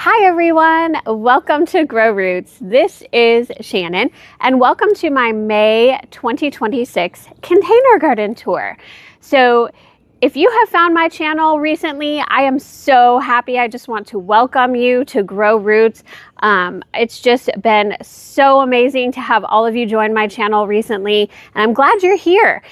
Hi everyone, welcome to Grow Roots. This is Shannon and welcome to my May 2026 container garden tour. So if you have found my channel recently, I am so happy. I just want to welcome you to Grow Roots. It's just been so amazing to have all of you join my channel recently, and I'm glad you're here.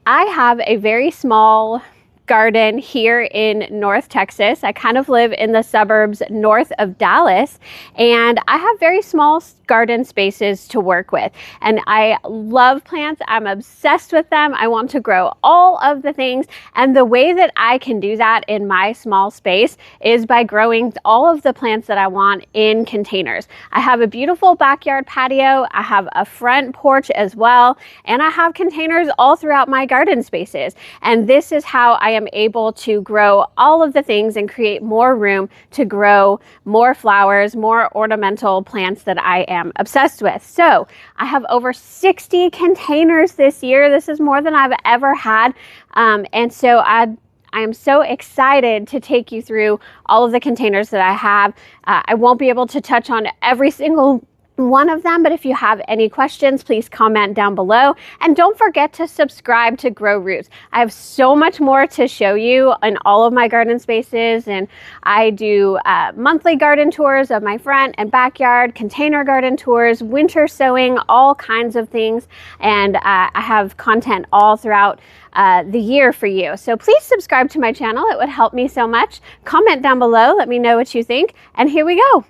I have a very small garden here in North Texas. I kind of live in the suburbs north of Dallas, and I have very small garden spaces to work with. And I love plants. I'm obsessed with them. I want to grow all of the things. And the way that I can do that in my small space is by growing all of the plants that I want in containers. I have a beautiful backyard patio. I have a front porch as well. And I have containers all throughout my garden spaces. And this is how I am able to grow all of the things and create more room to grow more flowers, more ornamental plants that I am obsessed with. So I have over 60 containers this year. This is more than I've ever had. And so I am so excited to take you through all of the containers that I have. I won't be able to touch on every single one of them, but if you have any questions, please comment down below. And don't forget to subscribe to Grow Roots. I have so much more to show you in all of my garden spaces, and I do monthly garden tours of my front and backyard, container garden tours, winter sowing, all kinds of things, and I have content all throughout the year for you. So please subscribe to my channel. It would help me so much. Comment down below. Let me know what you think. And here we go.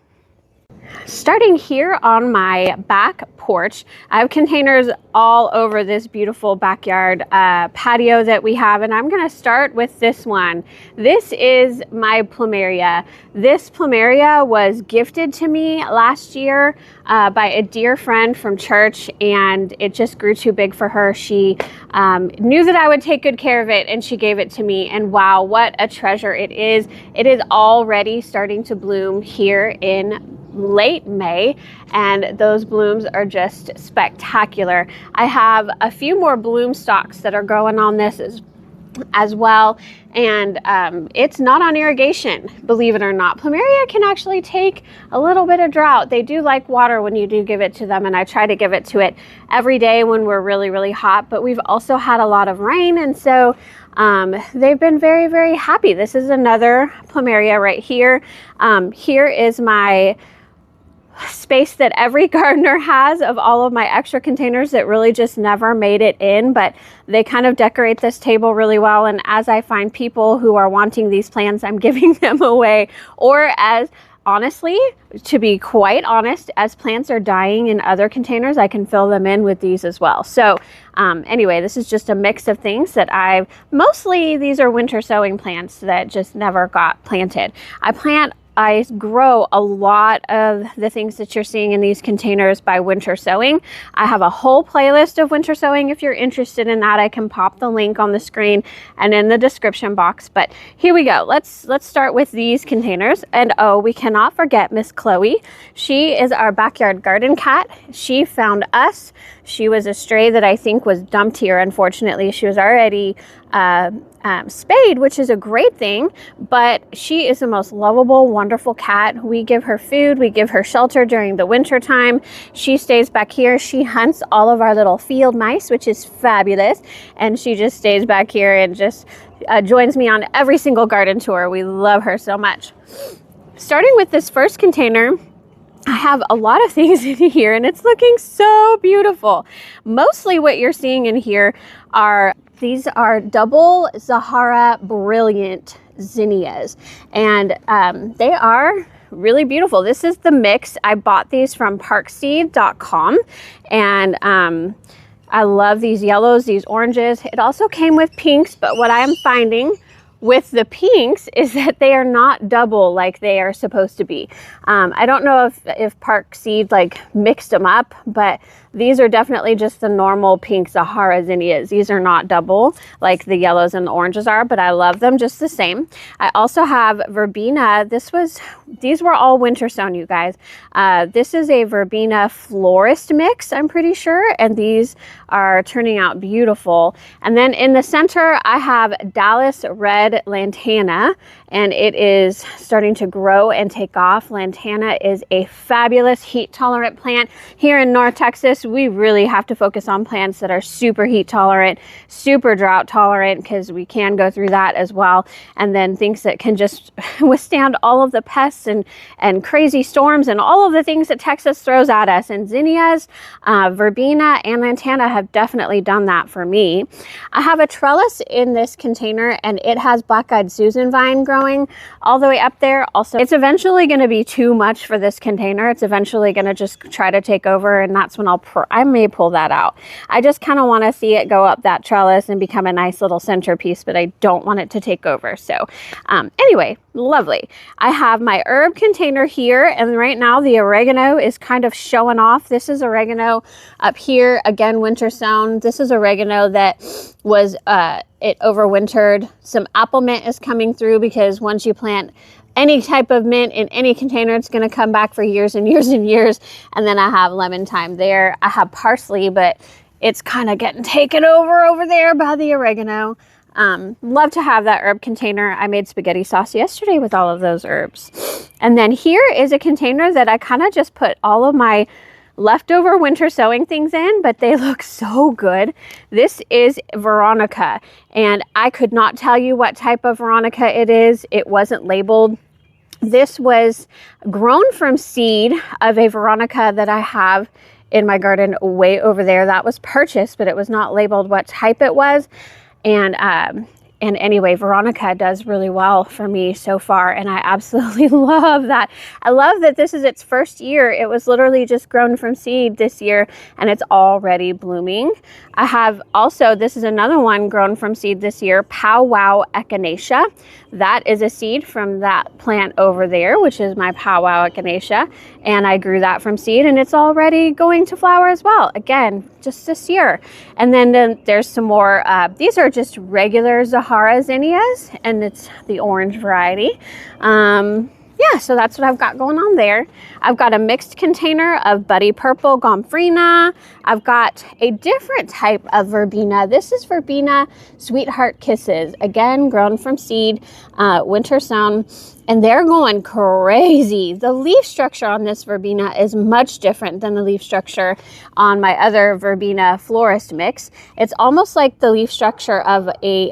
Starting here on my back porch, I have containers all over this beautiful backyard patio that we have, and I'm going to start with this one. This is my plumeria. This plumeria was gifted to me last year by a dear friend from church, and it just grew too big for her. She knew that I would take good care of it, and she gave it to me, and wow, what a treasure it is. It is already starting to bloom here in late May, and those blooms are just spectacular. I have a few more bloom stalks that are growing on this as well, and it's not on irrigation, believe it or not. Plumeria can actually take a little bit of drought. They do like water when you do give it to them, and I try to give it to it every day when we're really hot, but we've also had a lot of rain, and so they've been very happy. This is another plumeria right here. Here is my space that every gardener has of all of my extra containers that really just never made it in, but they kind of decorate this table really well. And as I find people who are wanting these plants, I'm giving them away. Or as honestly, to be quite honest, as plants are dying in other containers, I can fill them in with these as well. So anyway, this is just a mix of things that mostly these are winter sowing plants that just never got planted. I grow a lot of the things that you're seeing in these containers by winter sowing. I have a whole playlist of winter sowing. If you're interested in that, I can pop the link on the screen and in the description box. But here we go. Let's start with these containers. And oh, we cannot forget Miss Chloe. She is our backyard garden cat. She found us. She was a stray that I think was dumped here. Unfortunately, she was already spayed, which is a great thing, but she is the most lovable, wonderful cat. We give her food, we give her shelter during the winter time. She stays back here. She hunts all of our little field mice, which is fabulous, and she just stays back here and just joins me on every single garden tour. We love her so much. Starting with this first container, I have a lot of things in here, and it's looking so beautiful. Mostly what you're seeing in here these are double Zahara Brilliant zinnias, and they are really beautiful. This is the mix. I bought these from parkseed.com, and I love these yellows, these oranges. It also came with pinks, but what I am finding with the pinks is that they are not double like they are supposed to be. I don't know if Park Seed like mixed them up, but These are definitely just the normal pink Sahara zinnias. These are not double like the yellows and the oranges are, but I love them just the same. I also have verbena. These were all winter sown, you guys. This is a verbena florist mix, I'm pretty sure, and these are turning out beautiful. And then in the center, I have Dallas Red Lantana, and it is starting to grow and take off. Lantana is a fabulous heat tolerant plant. Here in North Texas, we really have to focus on plants that are super heat tolerant, super drought tolerant, because we can go through that as well. And then things that can just withstand all of the pests and crazy storms and all of the things that Texas throws at us. And zinnias, verbena, and lantana have definitely done that for me. I have a trellis in this container, and it has black-eyed Susan vine growing all the way up there. Also, it's eventually going to be too much for this container. It's eventually going to just try to take over, and that's when I may pull that out. I just kind of want to see it go up that trellis and become a nice little centerpiece, but I don't want it to take over. So anyway, lovely. I have my herb container here, and right now the oregano is kind of showing off. This is oregano up here, again winter sown. This is oregano that was it overwintered. Some apple mint is coming through, because once you plant any type of mint in any container, it's going to come back for years and years and years. And then I have lemon thyme there. I have parsley, but it's kind of getting taken over there by the oregano. Love to have that herb container. I made spaghetti sauce yesterday with all of those herbs. And then here is a container that I kind of just put all of my leftover winter sowing things in, but they look so good. This is Veronica, and I could not tell you what type of Veronica it is. It wasn't labeled. This was grown from seed of a Veronica that I have in my garden way over there. That was purchased, but it was not labeled what type it was. And anyway, Veronica does really well for me so far, and I absolutely love that. I love that this is its first year. It was literally just grown from seed this year, and it's already blooming. I have also, this is another one grown from seed this year, Powwow Echinacea. That is a seed from that plant over there, which is my Powwow Echinacea, and I grew that from seed, and it's already going to flower as well. Again, just this year. And then there's some more, these are just regular Sahara zinnias, and it's the orange variety. Yeah, so that's what I've got going on there. I've got a mixed container of Buddy Purple Gomphrena. I've got a different type of verbena. This is verbena Sweetheart Kisses, again grown from seed, winter sown, and they're going crazy. The leaf structure on this verbena is much different than the leaf structure on my other verbena florist mix. It's almost like the leaf structure of a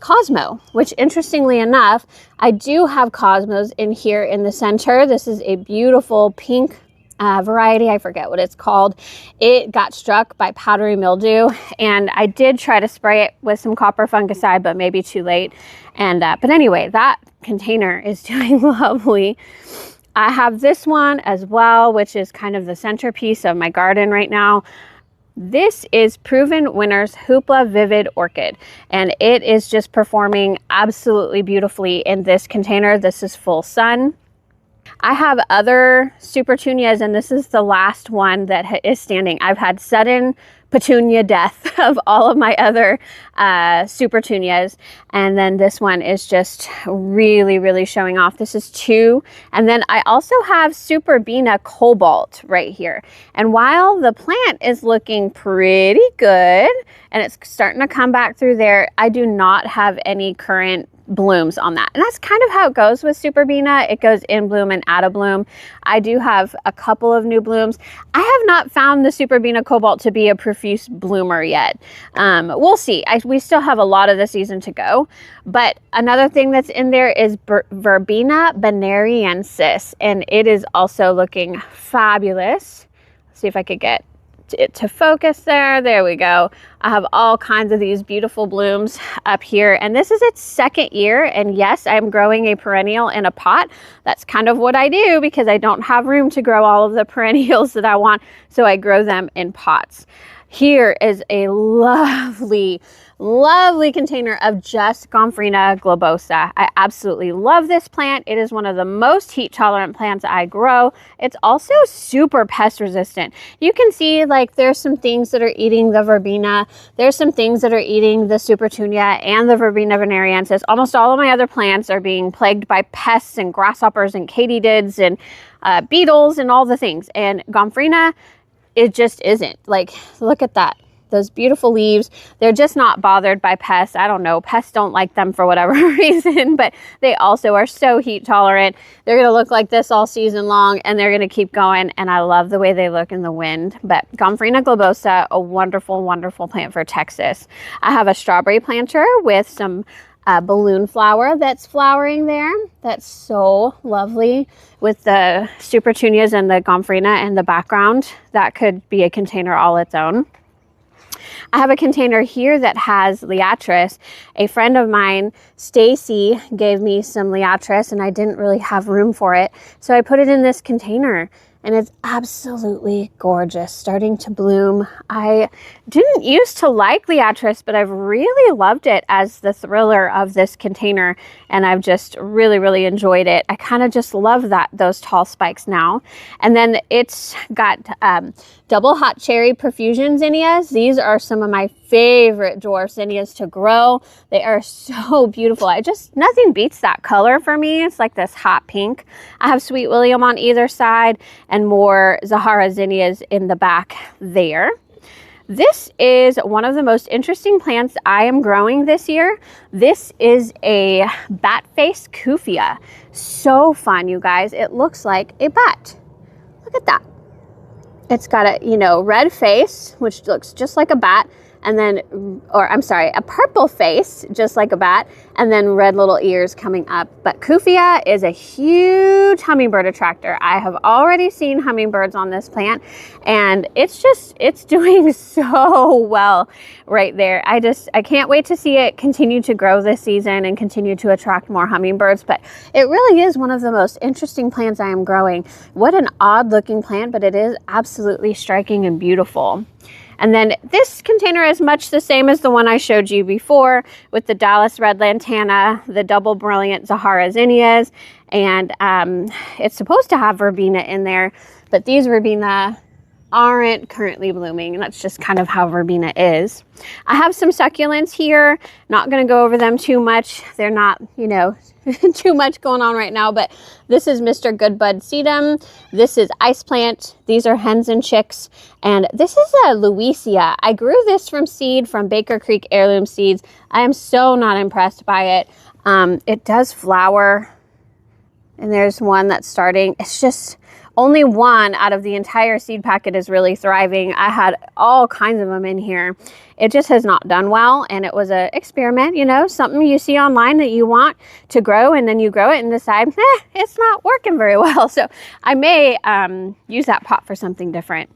Cosmo, which interestingly enough, I do have Cosmos in here in the center. This is a beautiful pink variety. I forget what it's called. It got struck by powdery mildew, and I did try to spray it with some copper fungicide, but maybe too late. And but anyway, that container is doing lovely. I have this one as well, which is kind of the centerpiece of my garden right now. This is Proven Winners Hoopla Vivid Orchid, and it is just performing absolutely beautifully in this container. This is full sun. I have other supertunias, and this is the last one that is standing. I've had sudden petunia death of all of my other supertunias, and then this one is just really showing off. This is 2, and then I also have Superbena Cobalt right here. And while the plant is looking pretty good and it's starting to come back through there, I do not have any current blooms on that. And that's kind of how it goes with Superbena. It goes in bloom and out of bloom. I do have a couple of new blooms. I have not found the Superbena Cobalt to be a profuse bloomer yet. We'll see. We still have a lot of the season to go. But another thing that's in there is Verbena Bonariensis, and it is also looking fabulous. Let's see if I could get it to focus there. There we go. I have all kinds of these beautiful blooms up here, and this is its second year. And yes, I'm growing a perennial in a pot. That's kind of what I do because I don't have room to grow all of the perennials that I want, so I grow them in pots. Here is a lovely, lovely container of just Gomphrena globosa. I absolutely love this plant. It is one of the most heat tolerant plants I grow. It's also super pest resistant. You can see like there's some things that are eating the verbena. There's some things that are eating the supertunia and the verbena venereensis. Almost all of my other plants are being plagued by pests and grasshoppers and katydids and beetles and all the things. And Gomphrena, it just isn't. Like, look at that. Those beautiful leaves. They're just not bothered by pests. I don't know. Pests don't like them for whatever reason, but they also are so heat tolerant. They're going to look like this all season long, and they're going to keep going. And I love the way they look in the wind. But Gomphrena globosa, a wonderful, wonderful plant for Texas. I have a strawberry planter with some balloon flower that's flowering there. That's so lovely with the supertunias and the Gomphrena in the background. That could be a container all its own. I have a container here that has liatris. A friend of mine, Stacy, gave me some liatris and I didn't really have room for it. So I put it in this container and it's absolutely gorgeous, starting to bloom. I didn't used to like liatris, but I've really loved it as the thriller of this container, and I've just really, really enjoyed it. I kind of just love those tall spikes now. And then it's got double hot cherry profusion zinnias. These are some of my favorite dwarf zinnias to grow. They are so beautiful. Nothing beats that color for me. It's like this hot pink. I have Sweet William on either side and more Zahara zinnias in the back there. This is one of the most interesting plants I am growing this year. This is a bat face kufia. So fun, you guys. It looks like a bat. Look at that. It's got a, red face, which looks just like a bat, and then, a purple face, just like a bat, and then red little ears coming up. But kufia is a huge hummingbird attractor. I have already seen hummingbirds on this plant, and it's doing so well right there. I can't wait to see it continue to grow this season and continue to attract more hummingbirds, but it really is one of the most interesting plants I am growing. What an odd looking plant, but it is absolutely striking and beautiful. And then this container is much the same as the one I showed you before with the Dallas Red Lantana, the double brilliant Zahara zinnias, and it's supposed to have verbena in there, but these verbena aren't currently blooming, and that's just kind of how verbena is. I have some succulents here. Not going to go over them too much. They're not, too much going on right now, but this is Mr. Goodbud sedum. This is ice plant. These are hens and chicks, and this is a Louisia. I grew this from seed from Baker Creek Heirloom Seeds. I am so not impressed by it. It does flower, and there's one that's starting. It's just only one out of the entire seed packet is really thriving. I had all kinds of them in here. It just has not done well, and it was an experiment, something you see online that you want to grow, and then you grow it and decide, it's not working very well. So I may use that pot for something different.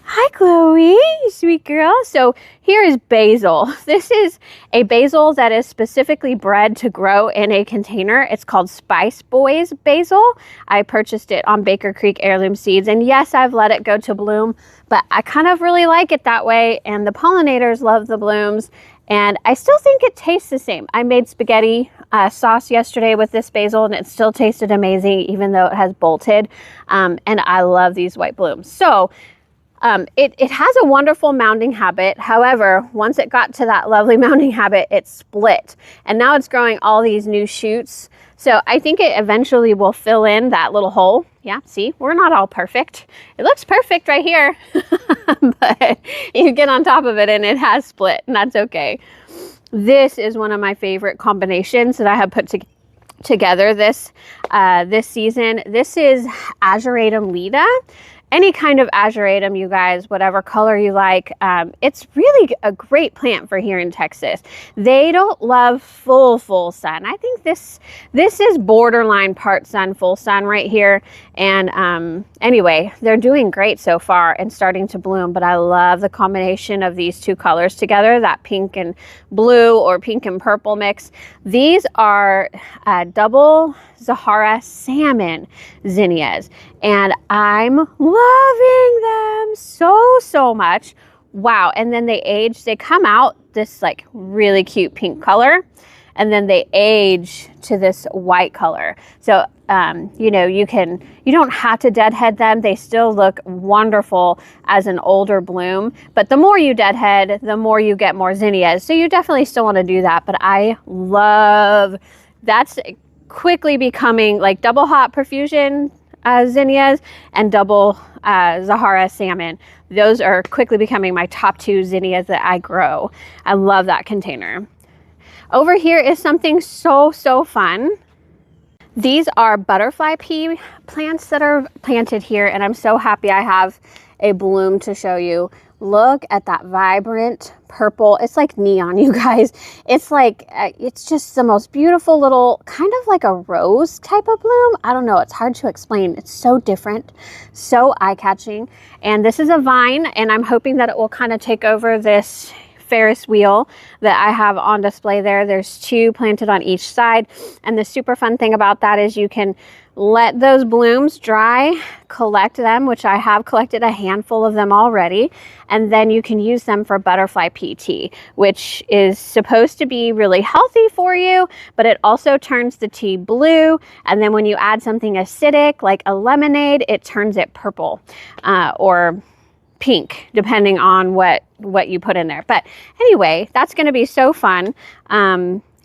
Hi, Chloe, you sweet girl. So here is basil. This is a basil that is specifically bred to grow in a container. It's called Spice Boys basil. I purchased it on Baker Creek Heirloom Seeds. And yes, I've let it go to bloom, but I kind of really like it that way. And the pollinators love the blooms. And I still think it tastes the same. I made spaghetti sauce yesterday with this basil, and it still tasted amazing, even though it has bolted. And I love these white blooms. So it has a wonderful mounding habit. However, once it got to that lovely mounding habit, it split. And now it's growing all these new shoots. So I think it eventually will fill in that little hole. Yeah, see, we're not all perfect. It looks perfect right here. But you get on top of it and it has split, and that's okay. This is one of my favorite combinations that I have put together this season. This is Azuratum Leda. Any kind of azuratum, you guys, whatever color you like. It's really a great plant for here in Texas. They don't love full sun. I think this is borderline part sun, full sun right here. And anyway, they're doing great so far and starting to bloom. But I love the combination of these two colors together, that pink and blue or pink and purple mix. These are double Zahara salmon zinnias, and I'm loving them so much. wow. And then they come out this like really cute pink color, and then they age to this white color. So, you know, you don't have to deadhead them. They still look wonderful as an older bloom, but the more you deadhead, the more you get more zinnias. So you definitely still want to do that. But I love, that's quickly becoming like double hot profusion zinnias and double Zahara salmon. Those are quickly becoming my top 2 zinnias that I grow. I love that container. Over here is something so fun. These are butterfly pea plants that are planted here, and I'm so happy I have a bloom to show you. Look at that vibrant purple. It's like neon, you guys. It's like, it's just the most beautiful little, kind of like a rose type of bloom. I don't know, it's hard to explain. It's so different, so eye-catching. And this is a vine, and I'm hoping that it will kind of take over this Ferris wheel that I have on display there. There's 2 planted on each side. And the super fun thing about that is you can let those blooms dry, collect them, which I have collected a handful of them already, and then you can use them for butterfly pea tea, which is supposed to be really healthy for you, but it also turns the tea blue, and then when you add something acidic like a lemonade, it turns it purple or pink, depending on what you put in there. But anyway, that's going to be so fun.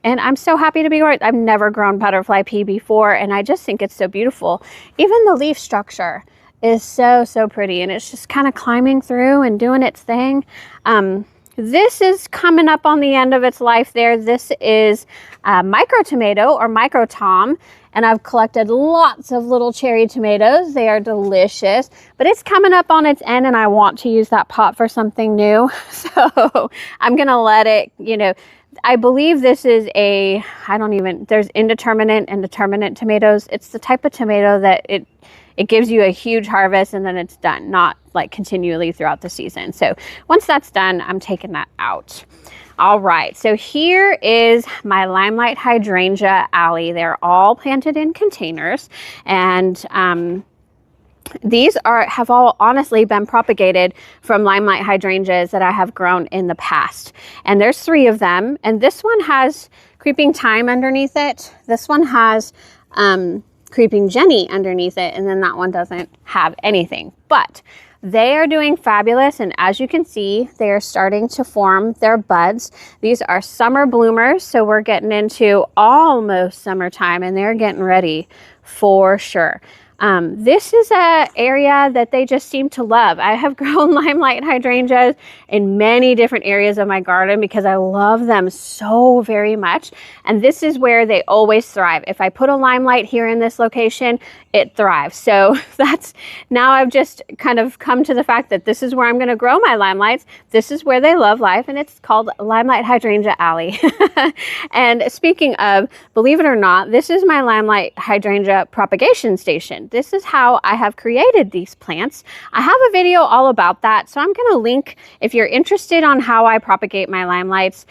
And I'm so happy to be growing. I've never grown butterfly pea before, and I just think it's so beautiful. Even the leaf structure is so pretty, and it's just kind of climbing through and doing its thing. This is coming up on the end of its life there. This is micro tomato or micro tom, and I've collected lots of little cherry tomatoes. They are delicious, but it's coming up on its end, and I want to use that pot for something new. So I'm gonna let it, you know, I believe this is there's indeterminate and determinate tomatoes. It's the type of tomato that it gives you a huge harvest and then it's done, not like continually throughout the season. So once that's done, I'm taking that out. All right, so here is my limelight hydrangea alley. They're all planted in containers, and these have all honestly been propagated from limelight hydrangeas that I have grown in the past. And there's 3 of them. And this one has creeping thyme underneath it. This one has creeping jenny underneath it. And then that one doesn't have anything. But they are doing fabulous. And as you can see, they are starting to form their buds. These are summer bloomers. So we're getting into almost summertime, and they're getting ready for sure. This is an area that they just seem to love. I have grown limelight hydrangeas in many different areas of my garden because I love them so very much. And this is where they always thrive. If I put a limelight here in this location, it thrives. So now I've just kind of come to the fact that this is where I'm going to grow my limelights. This is where they love life, and it's called Limelight Hydrangea Alley. And speaking of, believe it or not, this is my limelight hydrangea propagation station. This is how I have created these plants. I have a video all about that, so I'm going to link if you're interested on how I propagate my limelights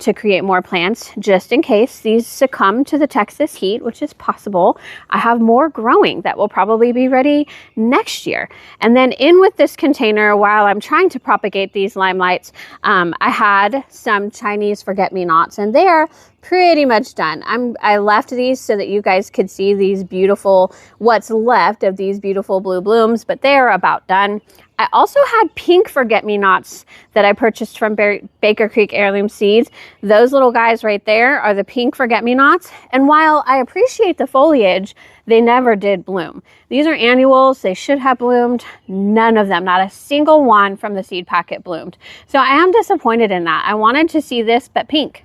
to create more plants, just in case these succumb to the Texas heat, which is possible. I have more growing that will probably be ready next year. And then in with this container, while I'm trying to propagate these limelights, I had some Chinese forget-me-nots, and they are pretty much done. I left these so that you guys could see these beautiful, what's left of these beautiful blue blooms, but they are about done. I also had pink forget-me-nots that I purchased from Baker Creek Heirloom Seeds. Those little guys right there are the pink forget-me-nots. And while I appreciate the foliage, they never did bloom. These are annuals. They should have bloomed. None of them, not a single one from the seed packet bloomed. So I am disappointed in that. I wanted to see this, but pink,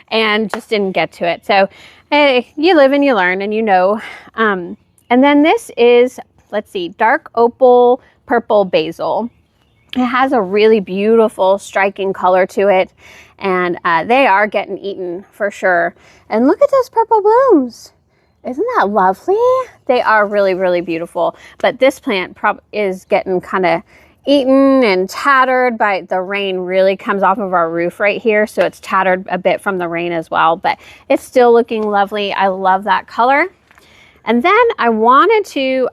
and just didn't get to it. So hey, you live and you learn, and you know. And then this is, let's see, dark opal purple basil. It has a really beautiful, striking color to it, and they are getting eaten for sure. And look at those purple blooms. Isn't that lovely? They are really, really beautiful. But this plant is getting kind of eaten and tattered by the rain. Really comes off of our roof right here, so it's tattered a bit from the rain as well, but it's still looking lovely. I love that color. And then I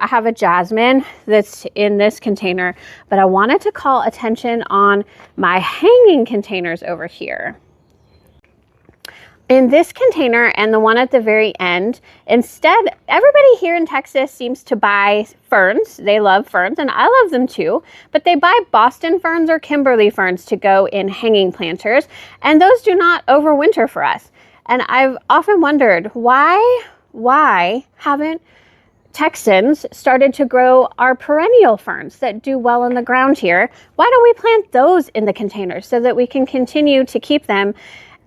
have a jasmine that's in this container, but I wanted to call attention on my hanging containers over here. In this container and the one at the very end, instead, everybody here in Texas seems to buy ferns. They love ferns, and I love them too, but they buy Boston ferns or Kimberly ferns to go in hanging planters, and those do not overwinter for us. And I've often wondered, why haven't Texans started to grow our perennial ferns that do well in the ground here? Why don't we plant those in the containers so that we can continue to keep them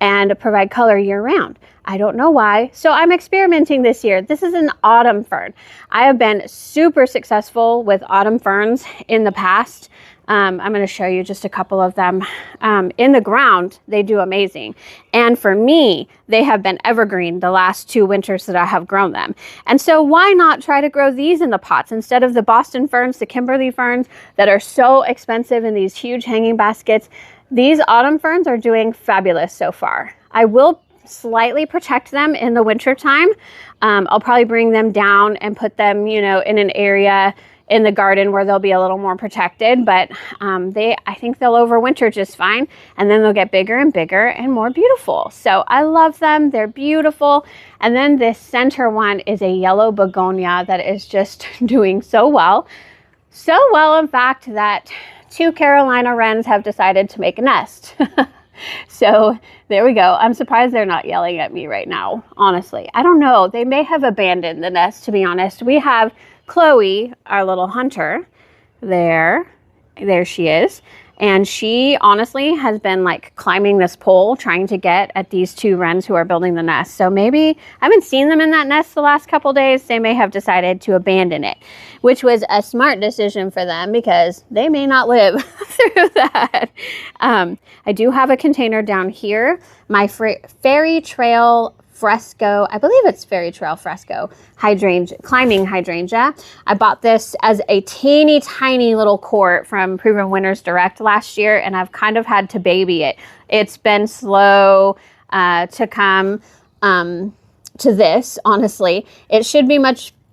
and provide color year round? I don't know why. So I'm experimenting this year. This is an autumn fern. I have been super successful with autumn ferns in the past. I'm going to show you just a couple of them. In the ground, they do amazing. And for me, they have been evergreen the last 2 winters that I have grown them. And so why not try to grow these in the pots instead of the Boston ferns, the Kimberly ferns that are so expensive in these huge hanging baskets? These autumn ferns are doing fabulous so far. I will slightly protect them in the winter time. I'll probably bring them down and put them, in an area in the garden where they'll be a little more protected, but I think they'll overwinter just fine, and then they'll get bigger and bigger and more beautiful. So I love them. They're beautiful. And then this center one is a yellow begonia that is just doing so well. So well, in fact, that 2 Carolina wrens have decided to make a nest. So there we go. I'm surprised they're not yelling at me right now, honestly. I don't know. They may have abandoned the nest, to be honest. We have Chloe, our little hunter, there she is. And she honestly has been like climbing this pole trying to get at these 2 wrens who are building the nest. So maybe I haven't seen them in that nest the last couple days. They may have decided to abandon it, which was a smart decision for them because they may not live through that. I do have a container down here. My Fairy Trail Fresco, I believe it's Fairy Trail Fresco climbing hydrangea. I bought this as a teeny tiny little quart from Proven Winners Direct last year, and I've kind of had to baby it. It's been slow to come to this, honestly. It should be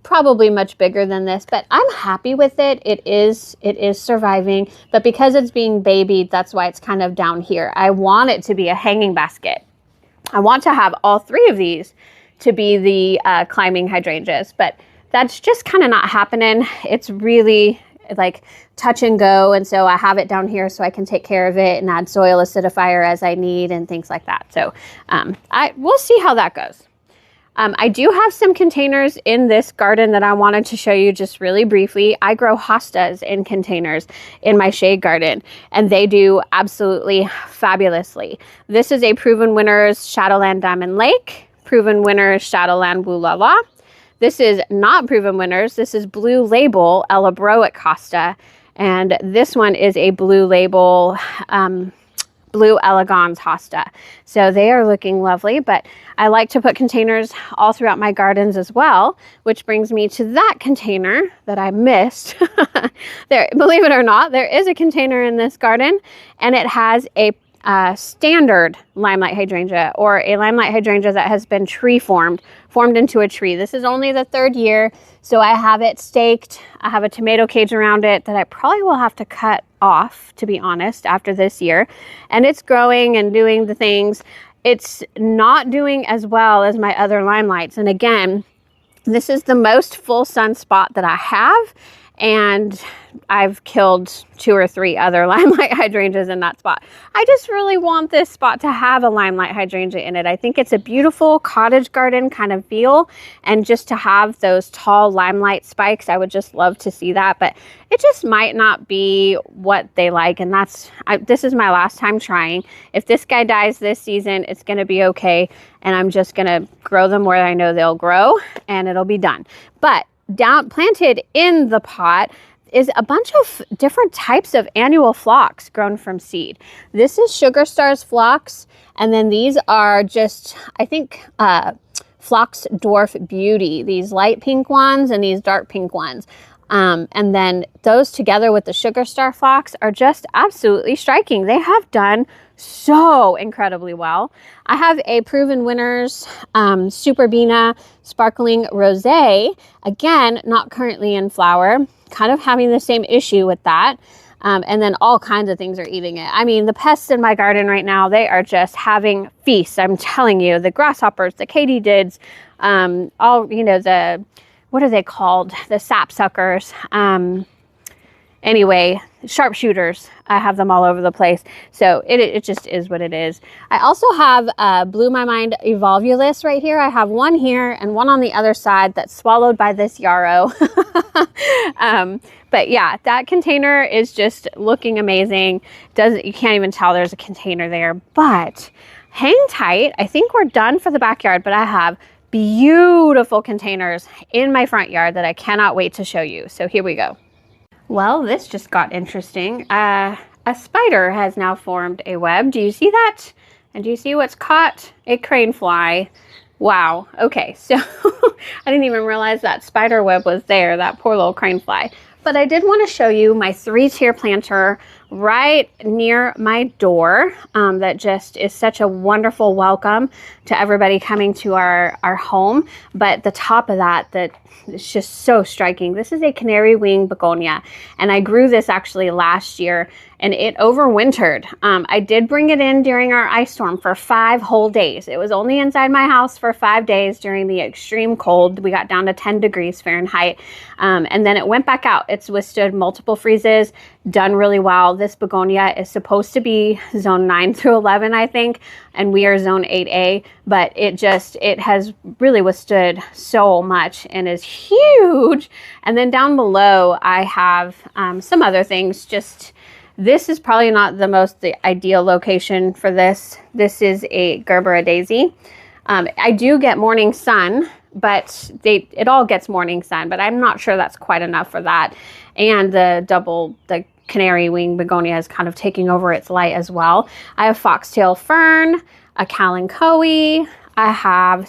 probably much bigger than this, but I'm happy with it. It is surviving, but because it's being babied, that's why it's kind of down here. I want it to be a hanging basket. I want to have all 3 of these to be the climbing hydrangeas, but that's just kind of not happening. It's really like touch and go, and so I have it down here so I can take care of it and add soil acidifier as I need and things like that. So we'll see how that goes. I do have some containers in this garden that I wanted to show you just really briefly. I grow hostas in containers in my shade garden, and they do absolutely fabulously. This is a Proven Winners Shadowland Diamond Lake, Proven Winners Shadowland Woo La La. This is not Proven Winners. This is Blue Label Elabroic Hosta, and this one is a Blue Label Blue Elegans hosta. So they are looking lovely, but I like to put containers all throughout my gardens as well, which brings me to that container that I missed. Believe it or not, there is a container in this garden, and it has a standard limelight hydrangea, or a limelight hydrangea that has been formed into a tree. This is only the 3rd year, so I have it staked. I have a tomato cage around it that I probably will have to cut off, to be honest, after this year. And it's growing and doing the things. It's not doing as well as my other limelights. And again, this is the most full sun spot that I have, and I've killed 2 or 3 other limelight hydrangeas in that spot. I just really want this spot to have a limelight hydrangea in it. I think it's a beautiful cottage garden kind of feel, and just to have those tall limelight spikes, I would just love to see that, but it just might not be what they like, and this is my last time trying. If this guy dies this season, it's going to be okay, and I'm just going to grow them where I know they'll grow, and it'll be done. But planted in the pot is a bunch of different types of annual phlox grown from seed. This is Sugar Stars phlox, and then these are just, I think, Phlox Dwarf Beauty, these light pink ones and these dark pink ones. And then those together with the Sugar Star phlox are just absolutely striking. They have done so incredibly well. I have a Proven Winners Super Bina Sparkling Rosé. Again, not currently in flower, kind of having the same issue with that. And then all kinds of things are eating it. I mean, the pests in my garden right now, they are just having feasts. I'm telling you, the grasshoppers, the katydids, all, you know, the, what are they called? The sapsuckers. Anyway, sharpshooters. I have them all over the place. So it just is what it is. I also have Blew My Mind Evolvulus right here. I have one here and one on the other side that's swallowed by this yarrow. But yeah, that container is just looking amazing. You can't even tell there's a container there, but hang tight. I think we're done for the backyard, but I have beautiful containers in my front yard that I cannot wait to show you. So here we go. Well, this just got interesting. A spider has now formed a web. Do you see that? And do you see what's caught? A crane fly. Wow. Okay, so I didn't even realize that spider web was there, that poor little crane fly. But I did want to show you my 3-tier planter right near my door that just is such a wonderful welcome to everybody coming to our home. But the top of that it's just so striking. This is a canary wing begonia, and I grew this actually last year, and it overwintered. I did bring it in during our ice storm for 5 whole days. It was only inside my house for 5 days during the extreme cold. We got down to 10 degrees Fahrenheit, and then it went back out. It's withstood multiple freezes, done really well. This begonia is supposed to be zone 9 through 11, I think, and we are zone 8A, but it has really withstood so much and is huge. And then down below, I have some other things. This is probably not the ideal location for this. This is a Gerbera daisy. I do get morning sun, but it all gets morning sun, but I'm not sure that's quite enough for that. And the canary wing begonia is kind of taking over its light as well. I have foxtail fern, a kalanchoe. I have,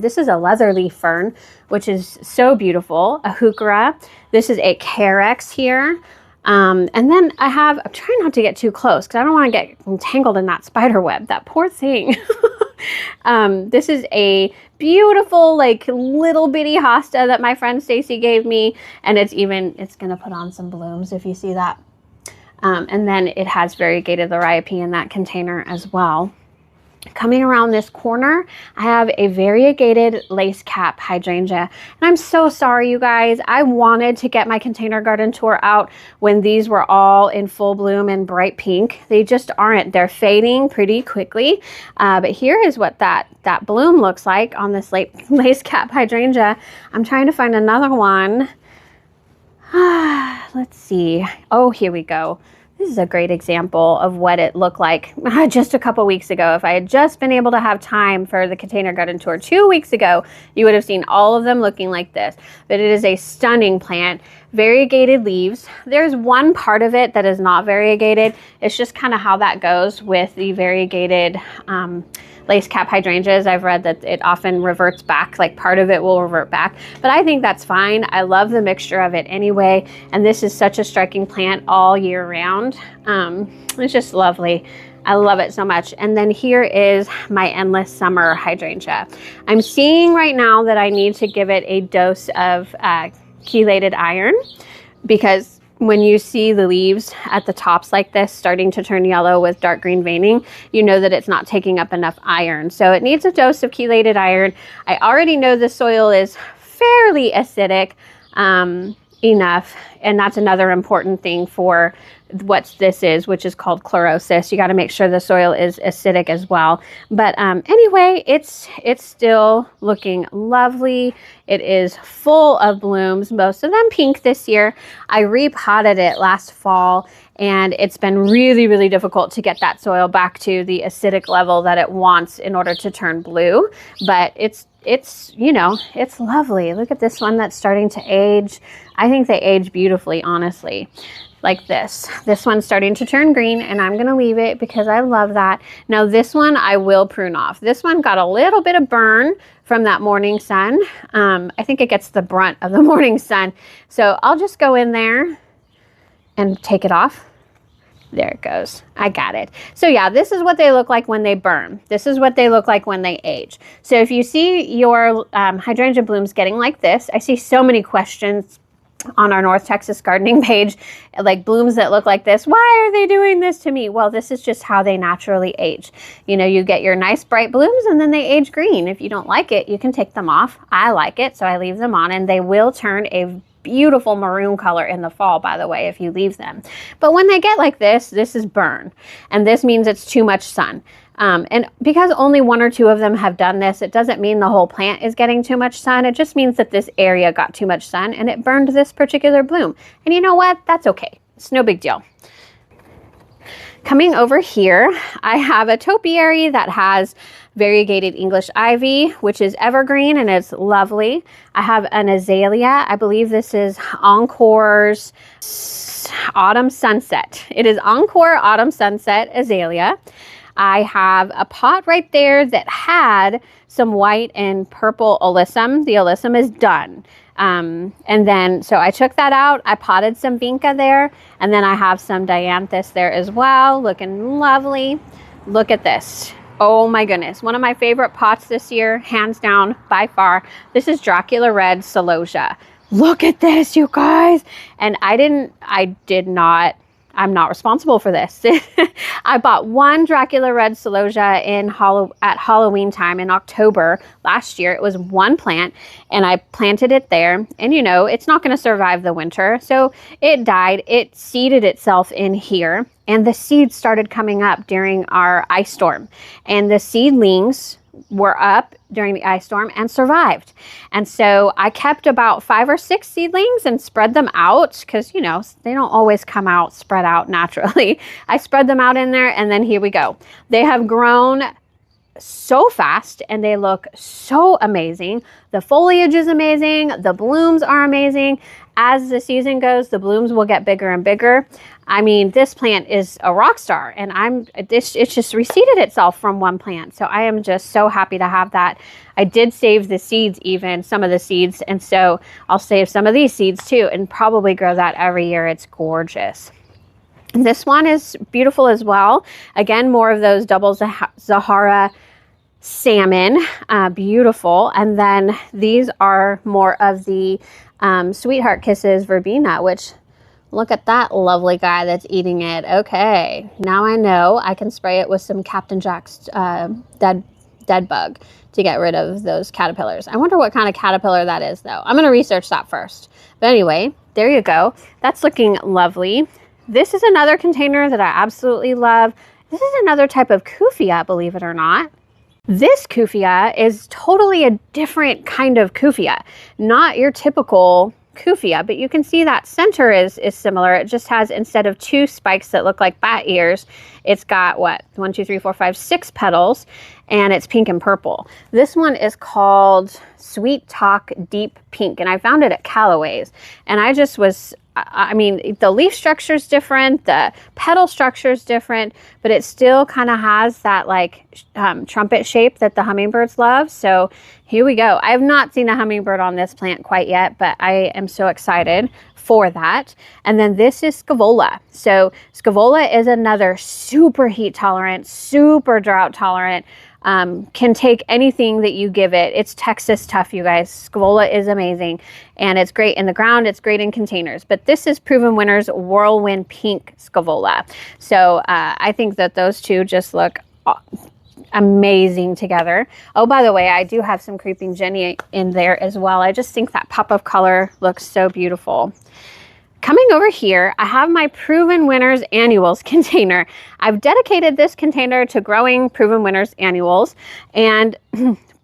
this is a leatherleaf fern, which is so beautiful, a heuchera. This is a carex here. And then I'm trying not to get too close because I don't want to get entangled in that spider web, that poor thing. This is a beautiful, like, little bitty hosta that my friend Stacy gave me. And it's going to put on some blooms if you see that. And then it has variegated liriope in that container as well. Coming around this corner, I have a variegated lace cap hydrangea. And I'm so sorry, you guys. I wanted to get my container garden tour out when these were all in full bloom and bright pink. They just aren't. They're fading pretty quickly. But here is what that bloom looks like on this lace cap hydrangea. I'm trying to find another one. Let's see. Oh, here we go. This is a great example of what it looked like just a couple weeks ago. If I had just been able to have time for the container garden tour 2 weeks ago, you would have seen all of them looking like this. But it is a stunning plant, variegated leaves. There's one part of it that is not variegated. It's just kind of how that goes with the variegated lace cap hydrangeas. I've read that it often reverts back, like part of it will revert back, but I think that's fine. I love the mixture of it anyway, and this is such a striking plant all year round. It's just lovely. I love it so much. And then here is my endless summer hydrangea. I'm seeing right now that I need to give it a dose of chelated iron, because when you see the leaves at the tops like this starting to turn yellow with dark green veining, you know that it's not taking up enough iron. So it needs a dose of chelated iron. I already know the soil is fairly acidic enough, and that's another important thing for what this is, which is called chlorosis. You got to make sure the soil is acidic as well. But anyway, it's still looking lovely. It is full of blooms, most of them pink this year. I repotted it last fall, and it's been really, really difficult to get that soil back to the acidic level that it wants in order to turn blue. But it's you know, it's lovely. Look at this one that's starting to age. I think they age beautifully, honestly. Like this. This one's starting to turn green, and I'm going to leave it because I love that. Now this one I will prune off. This one got a little bit of burn from that morning sun. I think it gets the brunt of the morning sun. So I'll just go in there and take it off. There it goes. I got it. So yeah, this is what they look like when they burn. This is what they look like when they age. So if you see your hydrangea blooms getting like this, I see so many questions on our North Texas gardening page, like blooms that look like this. Why are they doing this to me? Well, this is just how they naturally age. You know, you get your nice bright blooms and then they age green. If you don't like it, you can take them off. I like it, so I leave them on, and they will turn a beautiful maroon color in the fall, by the way, if you leave them. But when they get like this is burn, and this means it's too much sun. And because only 1 or 2 of them have done this, it doesn't mean the whole plant is getting too much sun. It just means that this area got too much sun and it burned this particular bloom. And you know what? That's okay. It's no big deal. Coming over here, I have a topiary that has variegated English ivy, which is evergreen and it's lovely. I have an azalea. I believe this is Encore's Autumn Sunset. It is Encore Autumn Sunset Azalea. I have a pot right there that had some white and purple alyssum. The alyssum is done. And then, so I took that out. I potted some vinca there. And then I have some dianthus there as well. Looking lovely. Look at this. Oh my goodness. One of my favorite pots this year, hands down, by far. This is Dracula Red Celosia. Look at this, you guys. And I'm not responsible for this. I bought one Dracula Red Celosia at Halloween time in October last year. It was one plant and I planted it there, and you know, it's not going to survive the winter. So it died. It seeded itself in here, and the seeds started coming up during our ice storm, and the seedlings were up during the ice storm and survived. And so I kept about 5 or 6 seedlings and spread them out because, you know, they don't always come out spread out naturally. I spread them out in there, and then here we go. They have grown so fast and they look so amazing. The foliage is amazing. The blooms are amazing. As the season goes, the blooms will get bigger and bigger. I mean, this plant is a rock star, and it's just reseeded itself from one plant. So I am just so happy to have that. I did save the seeds, even some of the seeds. And so I'll save some of these seeds too and probably grow that every year. It's gorgeous. This one is beautiful as well. Again, more of those double Zahara salmon, beautiful. And then these are more of the Sweetheart Kisses verbena, which look at that lovely guy that's eating it. Okay, now I know I can spray it with some Captain Jack's dead bug to get rid of those caterpillars. I wonder what kind of caterpillar that is though. I'm going to research that first. But anyway, there you go. That's looking lovely. This is another container that I absolutely love. This is another type of Kufia, believe it or not. This Kufia is totally a different kind of Kufia, not your typical Kufia, but you can see that center is similar. It just has, instead of 2 spikes that look like bat ears, it's got what? 1, 2, 3, 4, 5, 6 petals, and it's pink and purple. This one is called Sweet Talk Deep Pink, and I found it at Callaway's, and I mean, the leaf structure is different, the petal structure is different, but it still kind of has that like trumpet shape that the hummingbirds love. So here we go. I have not seen a hummingbird on this plant quite yet, but I am so excited for that. And then this is Scaevola. So Scaevola is another super heat tolerant, super drought tolerant, can take anything that you give it. It's Texas tough, you guys. Scaevola is amazing, and it's great in the ground. It's great in containers. But this is Proven Winners Whirlwind Pink Scaevola. So I think that those two just look amazing together. Oh, by the way, I do have some Creeping Jenny in there as well. I just think that pop of color looks so beautiful. Coming over here, I have my Proven Winners Annuals container. I've dedicated this container to growing Proven Winners Annuals, and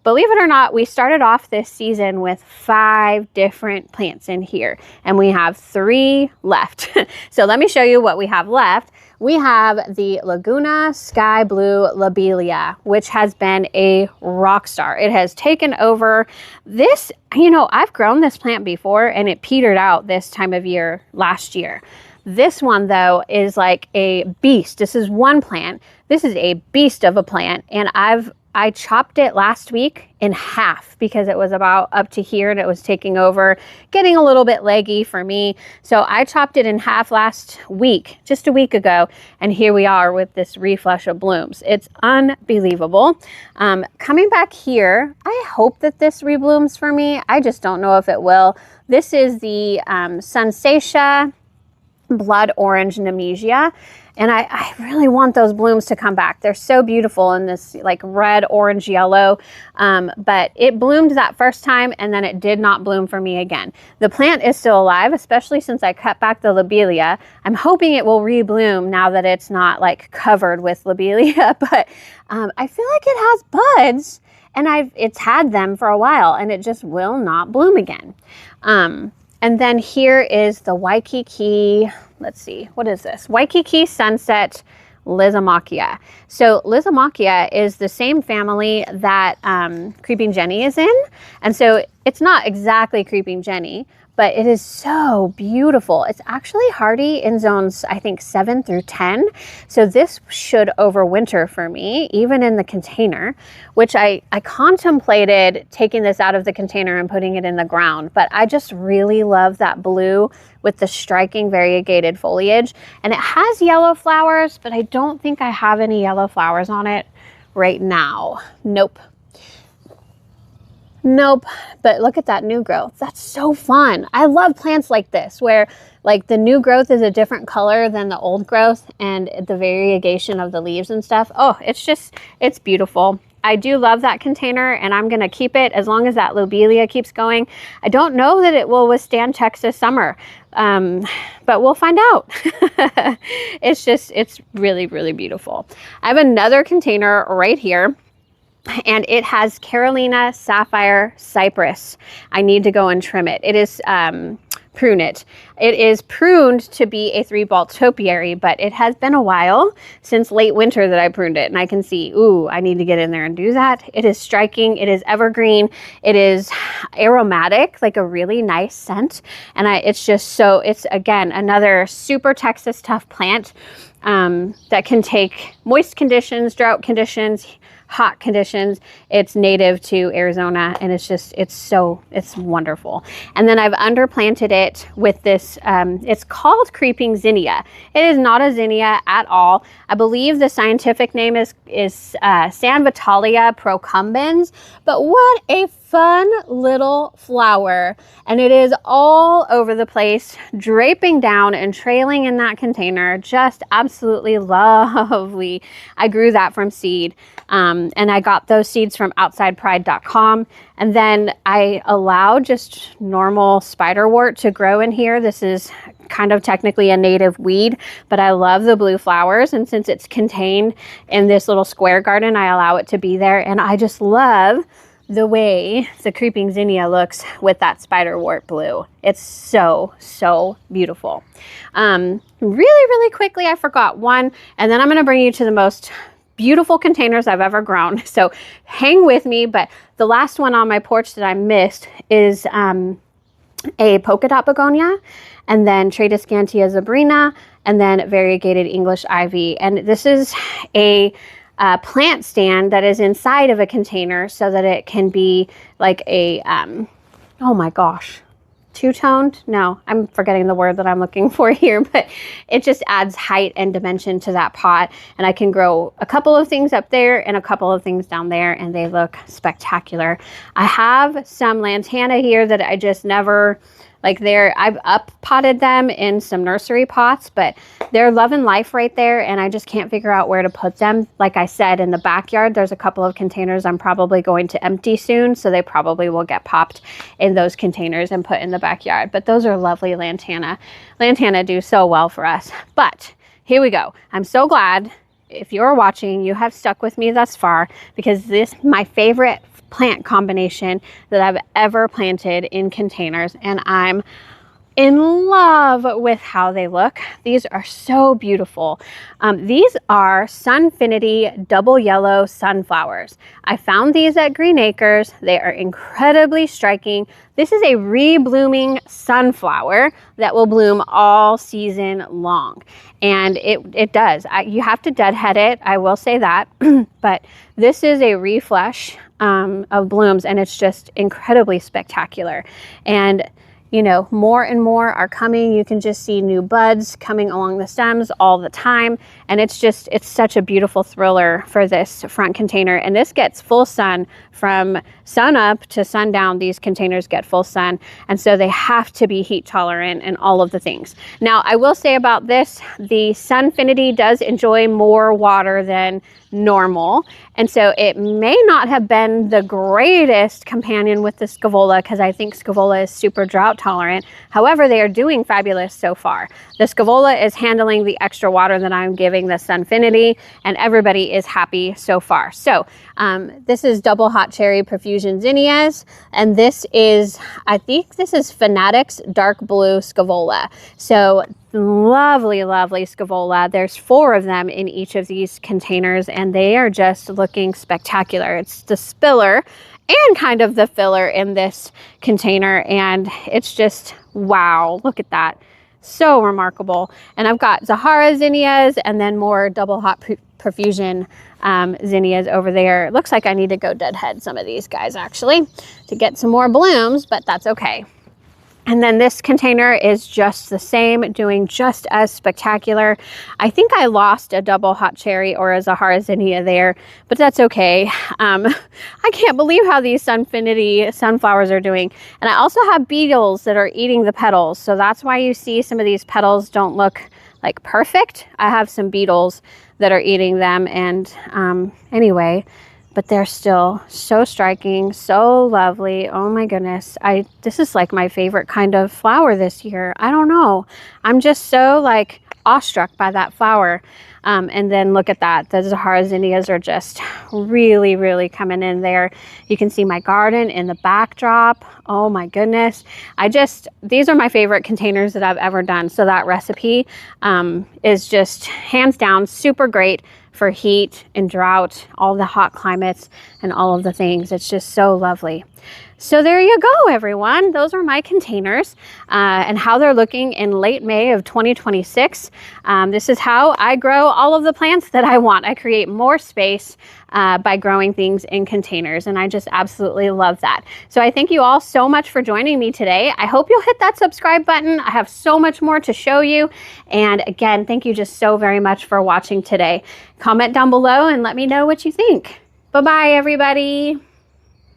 believe it or not, we started off this season with 5 different plants in here, and we have 3 left. So let me show you what we have left. We have the Laguna Sky Blue Lobelia, which has been a rock star. It has taken over this. You know, I've grown this plant before and it petered out this time of year last year. This one though is like a beast. This is one plant. This is a beast of a plant, and I've I chopped it last week in half because it was about up to here and it was taking over, getting a little bit leggy for me. So I chopped it in half last week, just a week ago, and here we are with this reflush of blooms. It's unbelievable. Coming back here, I hope that this reblooms for me. I just don't know if it will. This is the Sunsatia Blood Orange Nemesia. And I really want those blooms to come back. They're so beautiful in this like red, orange, yellow. But it bloomed that first time and then it did not bloom for me again. The plant is still alive, especially since I cut back the lobelia. I'm hoping it will rebloom now that it's not like covered with lobelia. But I feel like it has buds and it's had them for a while and it just will not bloom again. And then here is the Waikiki, let's see, what is this? Waikiki Sunset Lizomachia. So Lizomachia is the same family that Creeping Jenny is in. And so it's not exactly Creeping Jenny, but it is so beautiful. It's actually hardy in zones, I think 7 through 10. So this should overwinter for me, even in the container, which I contemplated taking this out of the container and putting it in the ground. But I just really love that blue with the striking variegated foliage. And it has yellow flowers, but I don't think I have any yellow flowers on it right now. Nope. Nope, but look at that new growth. That's so fun. I love plants like this where like the new growth is a different color than the old growth and the variegation of the leaves and stuff. Oh, it's beautiful. I do love that container and I'm gonna keep it as long as that lobelia keeps going. I don't know that it will withstand Texas summer, but we'll find out. It's really, really beautiful. I have another container right here. And it has Carolina Sapphire Cypress. I need to go and trim it. It is prune it. It is pruned to be a 3-bulb topiary, but it has been a while since late winter that I pruned it. And I can see, ooh, I need to get in there and do that. It is striking. It is evergreen. It is aromatic, like a really nice scent. And it's again, another super Texas tough plant that can take moist conditions, drought conditions, hot conditions. It's native to Arizona and it's wonderful. And then I've underplanted it with this, it's called Creeping Zinnia. It is not a zinnia at all. I believe the scientific name is Sanvitalia procumbens, but what a fun little flower. And it is all over the place, draping down and trailing in that container. Just absolutely lovely. I grew that from seed. And I got those seeds from outsidepride.com. And then I allowed just normal spiderwort to grow in here. This is kind of technically a native weed, but I love the blue flowers. And since it's contained in this little square garden, I allow it to be there. And I just love the way the Creeping Zinnia looks with that spiderwort blue. It's so, so beautiful. Really, really quickly, I forgot one, and then I'm going to bring you to the most beautiful containers I've ever grown. So hang with me, but the last one on my porch that I missed is a polka dot begonia, and then Tradescantia zebrina, and then variegated English ivy. And this is a plant stand that is inside of a container so that it can be like a, oh my gosh, two-toned? No, I'm forgetting the word that I'm looking for here, but it just adds height and dimension to that pot. And I can grow a couple of things up there and a couple of things down there, and they look spectacular. I have some lantana here that I just never, I've up potted them in some nursery pots, but they're loving life right there, and I just can't figure out where to put them. Like I said, in the backyard, there's a couple of containers I'm probably going to empty soon, so they probably will get popped in those containers and put in the backyard. But those are lovely lantana. Lantana do so well for us. But here we go. I'm so glad, if you're watching, you have stuck with me thus far, because this is my favorite plant combination that I've ever planted in containers, and I'm in love with how they look. These are so beautiful. These are Sunfinity double yellow sunflowers. I found these at Green Acres. They are incredibly striking. This is a re-blooming sunflower that will bloom all season long. And it does. You have to deadhead it, I will say that. But this is a refresh of blooms, and it's just incredibly spectacular. And you know, more and more are coming. You can just see new buds coming along the stems all the time. And it's such a beautiful thriller for this front container. And this gets full sun from sun up to sundown. These containers get full sun. And so they have to be heat tolerant and all of the things. Now, I will say about this, the Sunfinity does enjoy more water than normal. And so it may not have been the greatest companion with the Scaevola, because I think Scaevola is super drought tolerant. However, they are doing fabulous so far. The Scaevola is handling the extra water that I'm giving the Sunfinity, and everybody is happy so far. So this is double hot cherry profusion zinnias, and this is, I think this is Fanatics dark blue Scaevola. So lovely, lovely Scaevola. There's 4 of them in each of these containers, and they are just looking spectacular. It's the spiller and kind of the filler in this container, and it's just, wow, look at that. So remarkable. And I've got Zahara zinnias and then more double hot profusion zinnias over there. It looks like I need to go deadhead some of these guys actually to get some more blooms, but that's okay. And then this container is just the same, doing just as spectacular. I think I lost a double hot cherry or a Zahara zinnia there, but that's okay. I can't believe how these Sunfinity sunflowers are doing. And I also have beetles that are eating the petals. So that's why you see some of these petals don't look like perfect. I have some beetles that are eating them. And anyway, but they're still so striking, so lovely. Oh my goodness. This is like my favorite kind of flower this year. I don't know. I'm just so like awestruck by that flower. And then look at that. The Zahara zinnias are just really, really coming in there. You can see my garden in the backdrop. Oh my goodness. These are my favorite containers that I've ever done. So that recipe is just hands down super great for heat and drought, all the hot climates and all of the things. It's just so lovely. So there you go, everyone. Those are my containers and how they're looking in late May of 2026. This is how I grow all of the plants that I want. I create more space by growing things in containers, and I just absolutely love that. So I thank you all so much for joining me today. I hope you'll hit that subscribe button. I have so much more to show you. And again, thank you just so very much for watching today. Comment down below and let me know what you think. Bye-bye, everybody.